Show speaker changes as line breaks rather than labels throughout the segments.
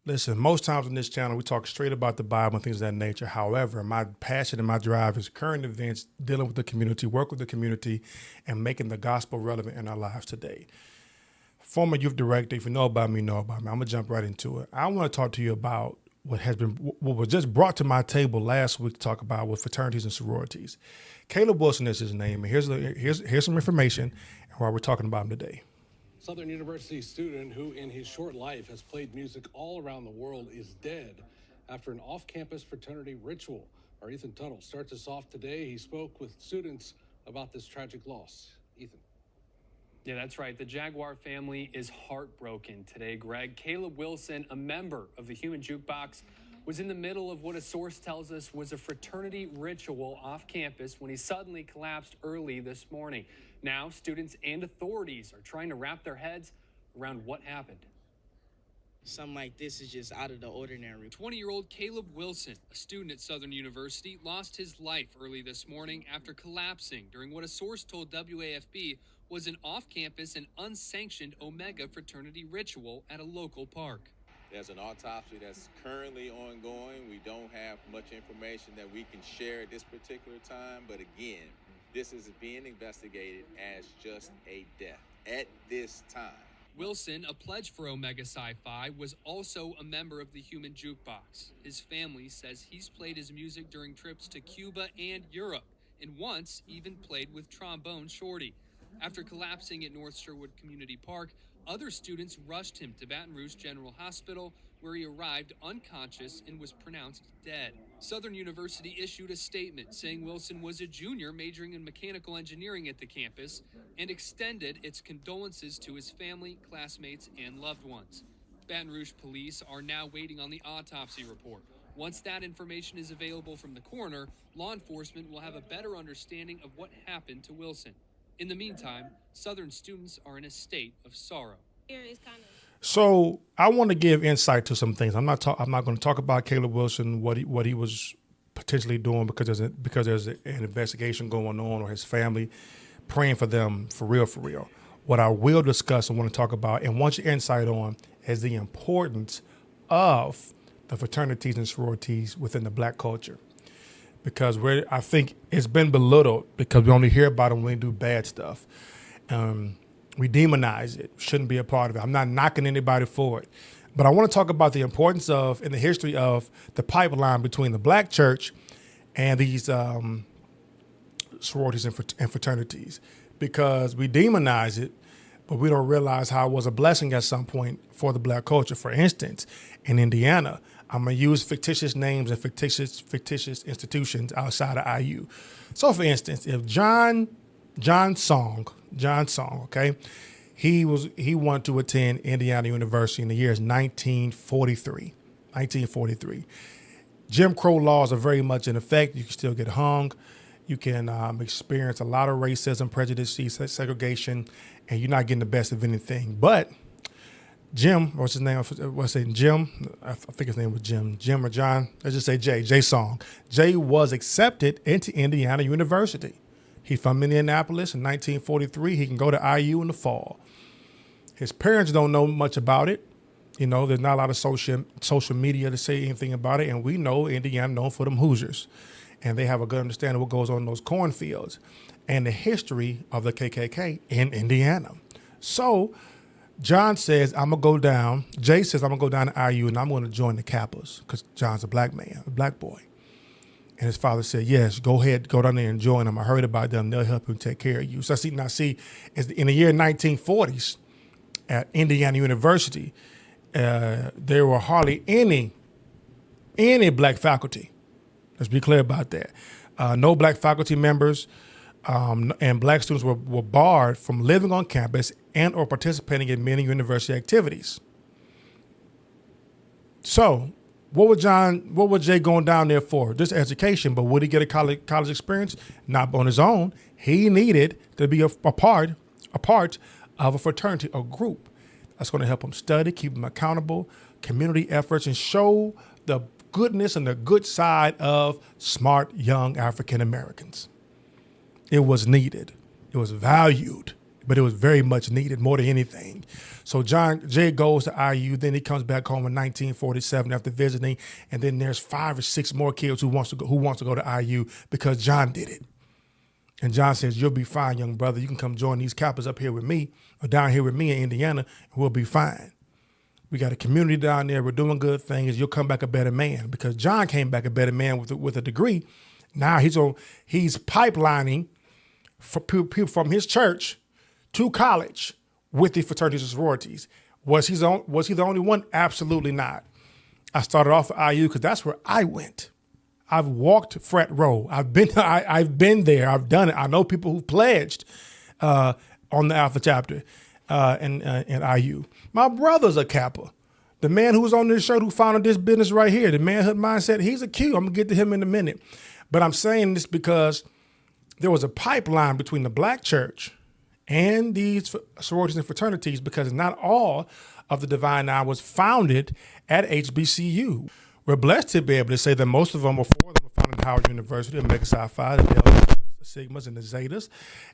Listen, most times on this channel, we talk straight about the Bible and things of that nature. However, my passion and my drive is current events, dealing with the community, work with the community, and making the gospel relevant in our lives today. Former youth director, if you know about me, you know about me. I'm gonna jump right into it. I want to talk to you about what was just brought to my table last week to talk about with fraternities and sororities. Caleb Wilson is his name, and here's some information and why we're talking about him today.
Southern University student who in his short life has played music all around the world is dead after an off-campus fraternity ritual. Our Ethan Tuttle starts us off today. He spoke with students about this tragic loss. Ethan.
Yeah, that's right. The Jaguar family is heartbroken today, Greg. Caleb Wilson, a member of the Human Jukebox, was in the middle of what a source tells us was a fraternity ritual off campus when he suddenly collapsed early this morning. Now, students and authorities are trying to wrap their heads around what happened.
Something like this is just out of the ordinary.
20-year-old Caleb Wilson, a student at Southern University, lost his life early this morning after collapsing during what a source told WAFB was an off-campus and unsanctioned Omega fraternity ritual at a local park.
There's an autopsy that's currently ongoing. We don't have much information that we can share at this particular time, but again, this is being investigated as just a death at this time.
Wilson, a pledge for Omega Sci-Fi, was also a member of the Human Jukebox. His family says he's played his music during trips to Cuba and Europe, and once even played with Trombone Shorty. After collapsing at North Sherwood Community Park, other students rushed him to Baton Rouge General Hospital, where he arrived unconscious and was pronounced dead. Southern University issued a statement saying Wilson was a junior majoring in mechanical engineering at the campus and extended its condolences to his family, classmates, and loved ones. Baton Rouge police are now waiting on the autopsy report. Once that information is available from the coroner, law enforcement will have a better understanding of what happened to Wilson. In the meantime, Southern students are in a state of sorrow.
So I want to give insight to some things. I'm not going to talk about Caleb Wilson, what he was potentially doing because there's an investigation going on, or his family praying for them for real. What I will discuss and want to talk about and want your insight on is the importance of the fraternities and sororities within the Black culture. Because I think it's been belittled because we only hear about it when we do bad stuff. We demonize it, shouldn't be a part of it. I'm not knocking anybody for it. But I want to talk about the importance of, and the history of, the pipeline between the Black church and these sororities and fraternities. Because we demonize it, but we don't realize how it was a blessing at some point for the Black culture. For instance, in Indiana, I'm going to use fictitious names and fictitious institutions outside of IU. So, for instance, if John Song, okay, he wanted to attend Indiana University in the years 1943. Jim Crow laws are very much in effect. You can still get hung. You can experience a lot of racism, prejudice, segregation, and you're not getting the best of anything. But Jim, what's his name? What's his name? Jim? I think his name was Jim. Jim or John? Let's just say Jay Song. Jay was accepted into Indiana University. He's from Indianapolis in 1943. He can go to IU in the fall. His parents don't know much about it. You know, there's not a lot of social media to say anything about it. And we know Indiana known for them Hoosiers. And they have a good understanding of what goes on in those cornfields and the history of the KKK in Indiana. So John says, I'm going to go down. Jay says, I'm going to go down to IU and I'm going to join the Kappas because John's a black man, a black boy. And his father said, yes, go ahead, go down there and join them. I heard about them. They'll help you take care of you. So in the year 1940s at Indiana University, there were hardly any black faculty. Let's be clear about that. No black faculty members and black students were barred from living on campus and or participating in many university activities. So what was Jay going down there for? Just education, but would he get a college experience? Not on his own. He needed to be a part of a fraternity, a group that's going to help him study, keep him accountable, community efforts, and show the goodness and the good side of smart young African Americans. It was needed. It was valued. but it was very much needed more than anything. So John Jay goes to IU, then he comes back home in 1947 after visiting, and then there's 5 or 6 more kids who wants to go to IU because John did it. And John says, "You'll be fine, young brother. You can come join these Kappas up here with me, or down here with me in Indiana, and we'll be fine. We got a community down there. We're doing good things. You'll come back a better man." Because John came back a better man with a degree. Now he's pipelining for people from his church to college with the fraternities and sororities. Was he the only one? Absolutely not. I started off at IU because that's where I went. I've walked frat row. I've been there. I've done it. I know people who pledged on the Alpha chapter in IU. My brother's a Kappa. The man who was on this shirt who founded this business right here, the Manhood Mindset, he's a Q. I'm gonna get to him in a minute. But I'm saying this because there was a pipeline between the black church and these sororities and fraternities, because not all of the Divine Nine was founded at HBCU. We're blessed to be able to say that most of them, or 4 of them, were founded at Howard University, Omega Psi Phi, the Deltas, the Sigmas, and the Zetas.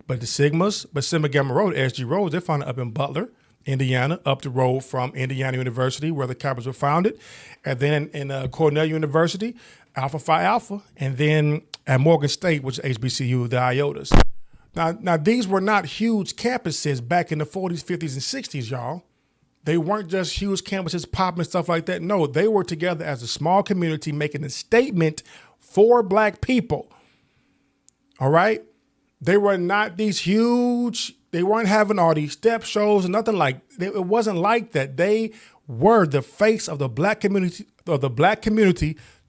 But the Sigmas, but Sigma Gamma Rho, the SG Rhodes, they're founded up in Butler, Indiana, up the road from Indiana University, where the Kappas were founded. And then in Cornell University, Alpha Phi Alpha, and then at Morgan State, which is HBCU, the Iotas. Now, these were not huge campuses back in the 40s, 50s, and 60s, y'all. They weren't just huge campuses popping stuff like that. No, they were together as a small community making a statement for black people. All right? They were not these huge, they weren't having all these step shows and nothing like, it wasn't like that. They were the face of the black community,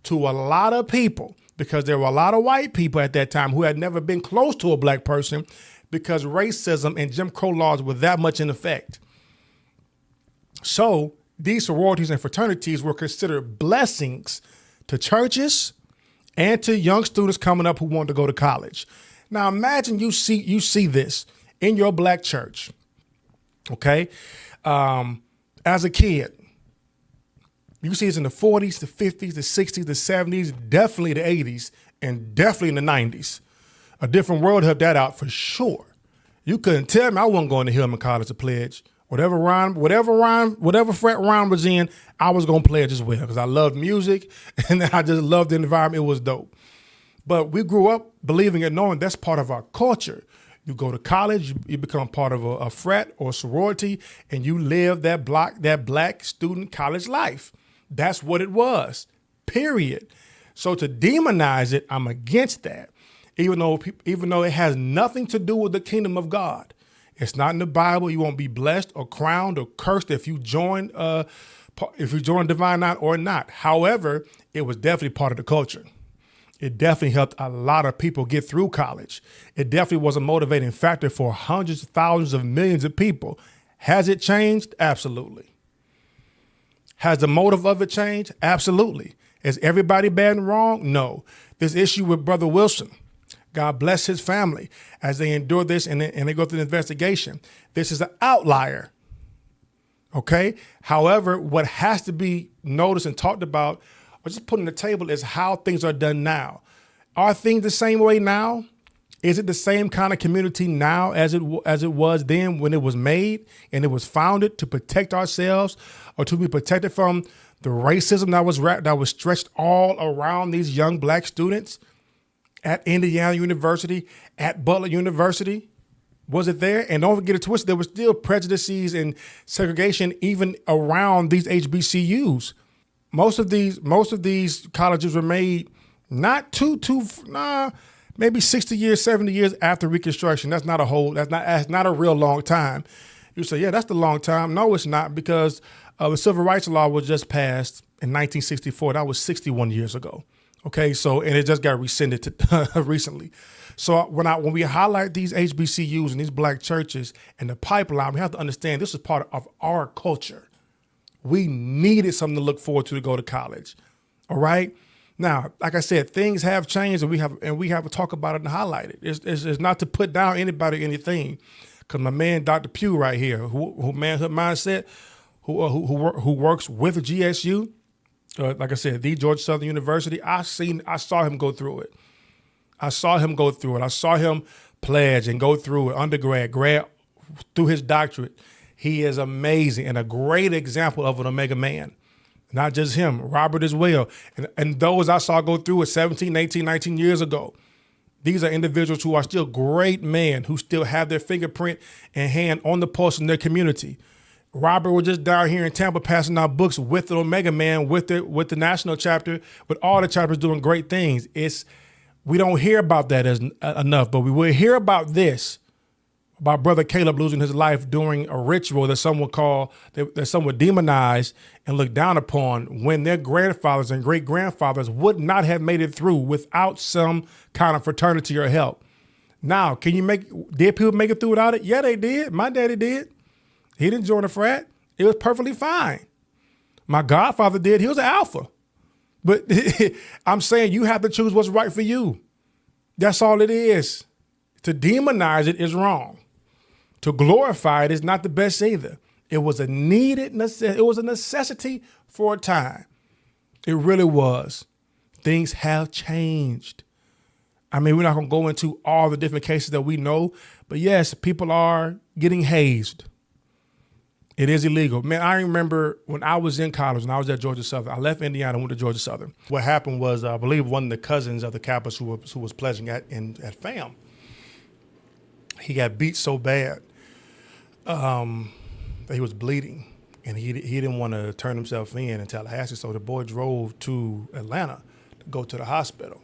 to a lot of people, because there were a lot of white people at that time who had never been close to a black person because racism and Jim Crow laws were that much in effect. So these sororities and fraternities were considered blessings to churches and to young students coming up who wanted to go to college. Now imagine you see this in your black church, okay? As a kid, you see it's in the 40s, the 50s, the 60s, the 70s, definitely the 80s, and definitely in the 90s. A Different World helped that out for sure. You couldn't tell me I wasn't going to Hillman College to pledge. Whatever frat Ron was in, I was going to pledge as well because I loved music and I just loved the environment. It was dope. But we grew up believing and knowing that's part of our culture. You go to college, you become part of a frat or sorority, and you live that black student college life. That's what it was, period. So to demonize it, I'm against that, even though it has nothing to do with the kingdom of God. It's not in the Bible. You won't be blessed or crowned or cursed if you join Divine Nine or not. However, it was definitely part of the culture. It definitely helped a lot of people get through college. It definitely was a motivating factor for hundreds of thousands of millions of people. Has it changed? Absolutely. Has the motive of it changed? Absolutely. Is everybody bad and wrong? No. This issue with Brother Wilson, God bless his family as they endure this and they go through the investigation. This is an outlier. Okay. However, what has to be noticed and talked about or just put on the table is how things are done now. Are things the same way now? Is it the same kind of community now as it was then when it was made and it was founded to protect ourselves or to be protected from the racism that was stretched all around these young black students at Indiana University, at Butler University? Was it there? And don't get it twisted, there were still prejudices and segregation even around these HBCUs. Most of these colleges were made maybe 60 years, 70 years after Reconstruction. That's not a real long time. You say, yeah, that's the long time. No, it's not, because the civil rights law was just passed in 1964. That was 61 years ago. Okay, so, and it just got rescinded recently. So when we highlight these HBCUs and these black churches and the pipeline, we have to understand this is part of our culture. We needed something to look forward to go to college. All right. Now, like I said, things have changed, and we have to talk about it and highlight it. It's not to put down anybody or anything, because my man Dr. Pugh right here, who Manhood Mindset, who works with GSU, like I said, the Georgia Southern University. I saw him go through it. I saw him pledge and go through it, undergrad, grad, through his doctorate. He is amazing and a great example of an Omega man. Not just him, Robert as well. And those I saw go through it 17, 18, 19 years ago. These are individuals who are still great men who still have their fingerprint and hand on the pulse in their community. Robert was just down here in Tampa passing out books with the Omega Man, with the national chapter, with all the chapters doing great things. We don't hear about that enough, but we will hear about this, about Brother Caleb losing his life during a ritual that some would demonize and look down upon, when their grandfathers and great grandfathers would not have made it through without some kind of fraternity or help. Now, did people make it through without it? Yeah, they did. My daddy did. He didn't join a frat. It was perfectly fine. My godfather did. He was an alpha. But I'm saying you have to choose what's right for you. That's all it is. To demonize it is wrong. To glorify it is not the best either. It was a necessity for a time. It really was. Things have changed. I mean, we're not going to go into all the different cases that we know, but yes, people are getting hazed. It is illegal. Man, I remember when I was in college, when I was at Georgia Southern, I left Indiana and went to Georgia Southern. What happened was, I believe one of the cousins of the Kappas who was pledging at FAM, he got beat so bad that he was bleeding, and he didn't want to turn himself in Tallahassee, so the boy drove to Atlanta to go to the hospital.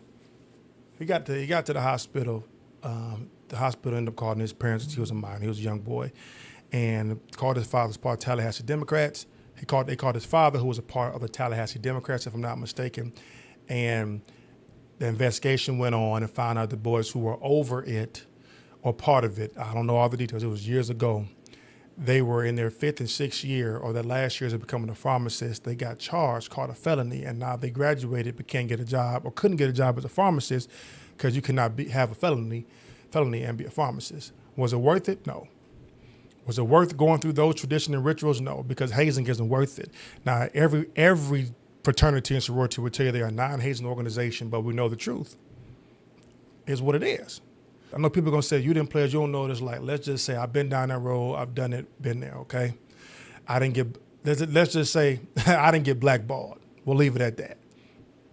He got to the hospital. The hospital ended up calling his parents. He was a minor. He was a young boy. And called his father as part of Tallahassee Democrats. They called his father, who was a part of the Tallahassee Democrats, if I'm not mistaken. And the investigation went on and found out the boys who were over it or part of it, I don't know all the details, it was years ago, they were in their 5th and 6th year, or their last years of becoming a pharmacist. They got charged, caught a felony, and now they graduated but can't get a job or couldn't get a job as a pharmacist because you cannot have a felony and be a pharmacist. Was it worth it? No. Was it worth going through those traditional rituals? No, because hazing isn't worth it. Now, every fraternity and sorority would tell you they are a non-hazing organization, but we know the truth is what it is. I know people are going to say, you didn't pledge, you don't know what it's like. Let's just say I've been down that road, I've done it, been there, okay? Let's just say I didn't get blackballed. We'll leave it at that,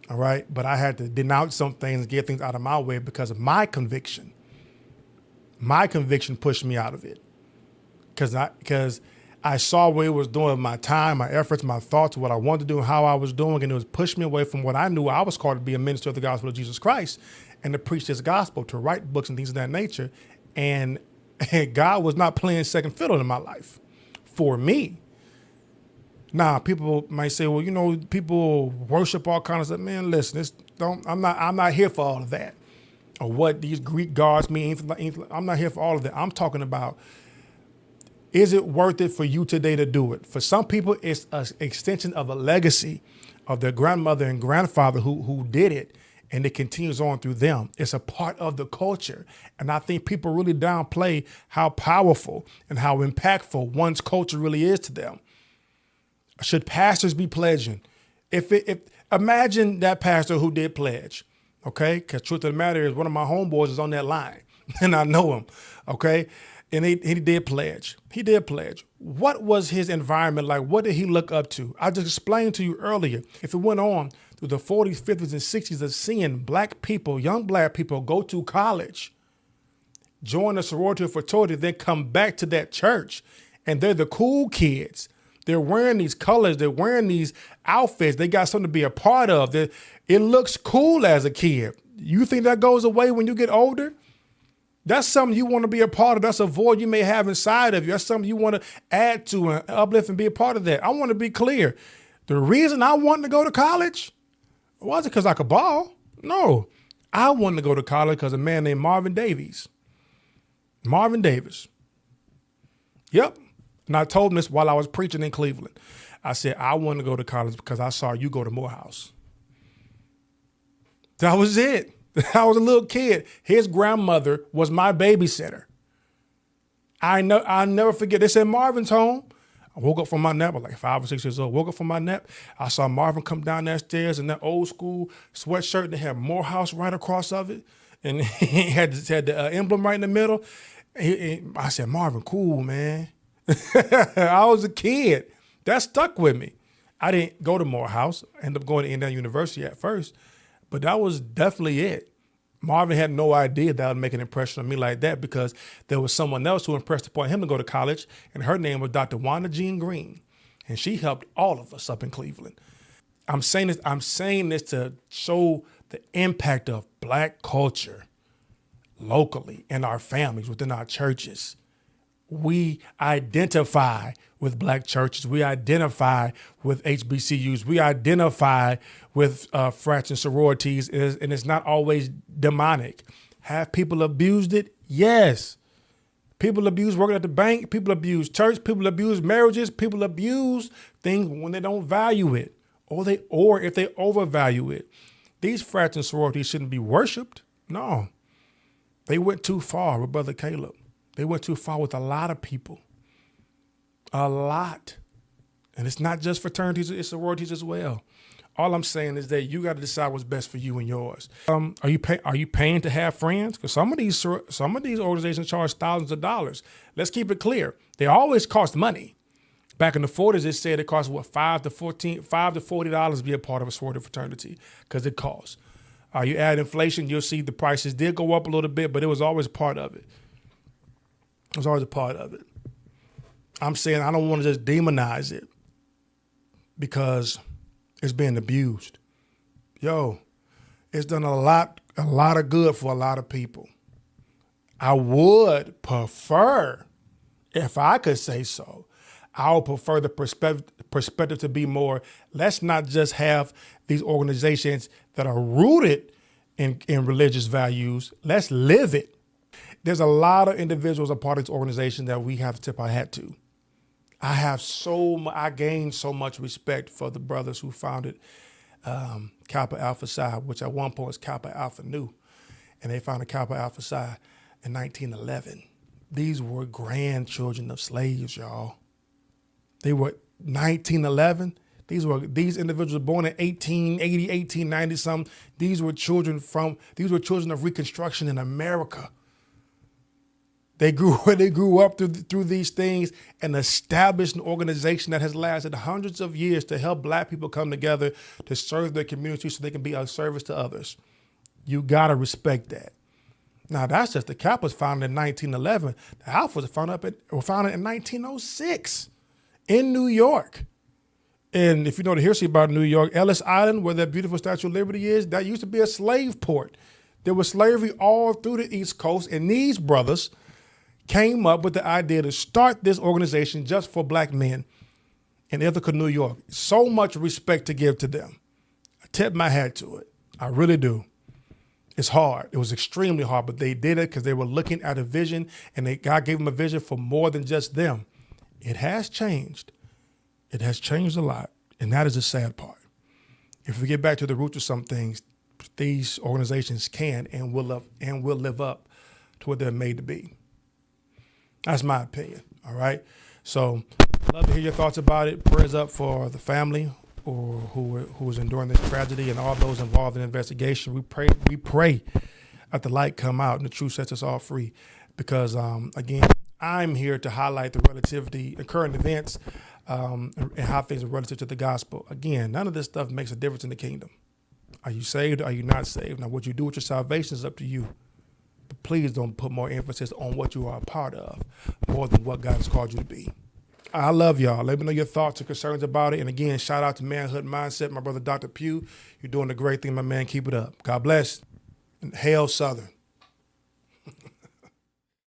all right? But I had to denounce some things and get things out of my way because of my conviction. My conviction pushed me out of it. Because I saw what it was doing, my time, my efforts, my thoughts, what I wanted to do, and how I was doing, and it was pushing me away from what I knew I was called to be, a minister of the gospel of Jesus Christ, and to preach this gospel, to write books and things of that nature. And God was not playing second fiddle in my life for me. Now, people might say, well, you know, people worship all kinds of stuff. Man, listen, I'm not here for all of that, or what these Greek gods mean. I'm not here for all of that. I'm talking about, is it worth it for you today to do it? For some people, it's an extension of a legacy of their grandmother and grandfather who did it, and it continues on through them. It's a part of the culture. And I think people really downplay how powerful and how impactful one's culture really is to them. Should pastors be pledging? If imagine that pastor who did pledge, okay? Because truth of the matter is, one of my homeboys is on that line, and I know him, okay? And he did pledge. He did pledge. What was his environment like? What did he look up to? I just explained to you earlier. If it went on through the 40s, 50s, and 60s of seeing black people, young black people, go to college, join a sorority or fraternity, then come back to that church, and they're the cool kids. They're wearing these colors. They're wearing these outfits. They got something to be a part of. It looks cool as a kid. You think that goes away when you get older? That's something you want to be a part of. That's a void you may have inside of you. That's something you want to add to and uplift and be a part of that. I want to be clear. The reason I wanted to go to college wasn't because I could ball. No, I wanted to go to college because a man named Marvin Davis. Marvin Davis. Yep. And I told him this while I was preaching in Cleveland. I said, I wanted to go to college because I saw you go to Morehouse. That was it. I was a little kid. His grandmother was my babysitter. I'll never forget. They said Marvin's home. I woke up from my nap. I was like 5 or 6 years old. Woke up from my nap. I saw Marvin come down that stairs in that old school sweatshirt that had Morehouse right across of it. And he had the emblem right in the middle. I said, Marvin, cool, man. I was a kid. That stuck with me. I didn't go to Morehouse. I ended up going to Indiana University at first, but that was definitely it. Marvin had no idea that would make an impression on me like that because there was someone else who impressed upon him to go to college, and her name was Dr. Wanda Jean Green, and she helped all of us up in Cleveland. I'm saying this to show the impact of Black culture locally in our families, within our churches. We identify with Black churches. We identify with HBCUs. We identify with frats and sororities, and it's not always demonic. Have people abused it? Yes. People abuse working at the bank. People abuse church. People abuse marriages. People abuse things when they don't value it, or if they overvalue it. These frats and sororities shouldn't be worshipped. No. They went too far with Brother Caleb. They went too far with a lot of people. A lot. And it's not just fraternities, it's sororities as well. All I'm saying is that you got to decide what's best for you and yours. Are you paying to have friends? Because some of these organizations charge thousands of dollars. Let's keep it clear. They always cost money. Back in the 40s, it said it cost $5 to $40 to be a part of a sorority fraternity because it costs. You add inflation, you'll see the prices did go up a little bit, but it was always part of it. It was always a part of it. I'm saying I don't want to just demonize it because it's being abused. Yo, it's done a lot of good for a lot of people. I would prefer, if I could say so, I would prefer the perspective to be more, let's not just have these organizations that are rooted in religious values. Let's live it. There's a lot of individuals a part of this organization that we have to tip our hat to. I gained so much respect for the brothers who founded Kappa Alpha Psi, which at one point was Kappa Alpha Nu. And they founded Kappa Alpha Psi in 1911. These were grandchildren of slaves, y'all. They were 1911. These individuals were born in 1880, 1890 something. These were children of Reconstruction in America. They grew up through these things and established an organization that has lasted hundreds of years to help Black people come together to serve their community so they can be of service to others. You gotta respect that. Now that's just the Kappa was founded in 1911. The Alpha was founded in 1906 in New York. And if you know the history about New York, Ellis Island, where that beautiful Statue of Liberty is, that used to be a slave port. There was slavery all through the East Coast, and these brothers came up with the idea to start this organization just for Black men in Ithaca, New York. So much respect to give to them. I tip my hat to it. I really do. It's hard. It was extremely hard, but they did it because they were looking at a vision, and God gave them a vision for more than just them. It has changed. It has changed a lot, and that is the sad part. If we get back to the roots of some things, these organizations can and will live up to what they're made to be. That's my opinion, all right? So I'd love to hear your thoughts about it. Prayers up for the family or who is enduring this tragedy and all those involved in the investigation. We pray that the light come out and the truth sets us all free because, again, I'm here to highlight the relativity and current events and how things are relative to the gospel. Again, none of this stuff makes a difference in the kingdom. Are you saved? Are you not saved? Now, what you do with your salvation is up to you. But please don't put more emphasis on what you are a part of more than what God has called you to be. I love y'all. Let me know your thoughts and concerns about it. And again, shout out to Manhood Mindset, my brother Dr. Pugh. You're doing a great thing, my man. Keep it up. God bless. And hail Southern.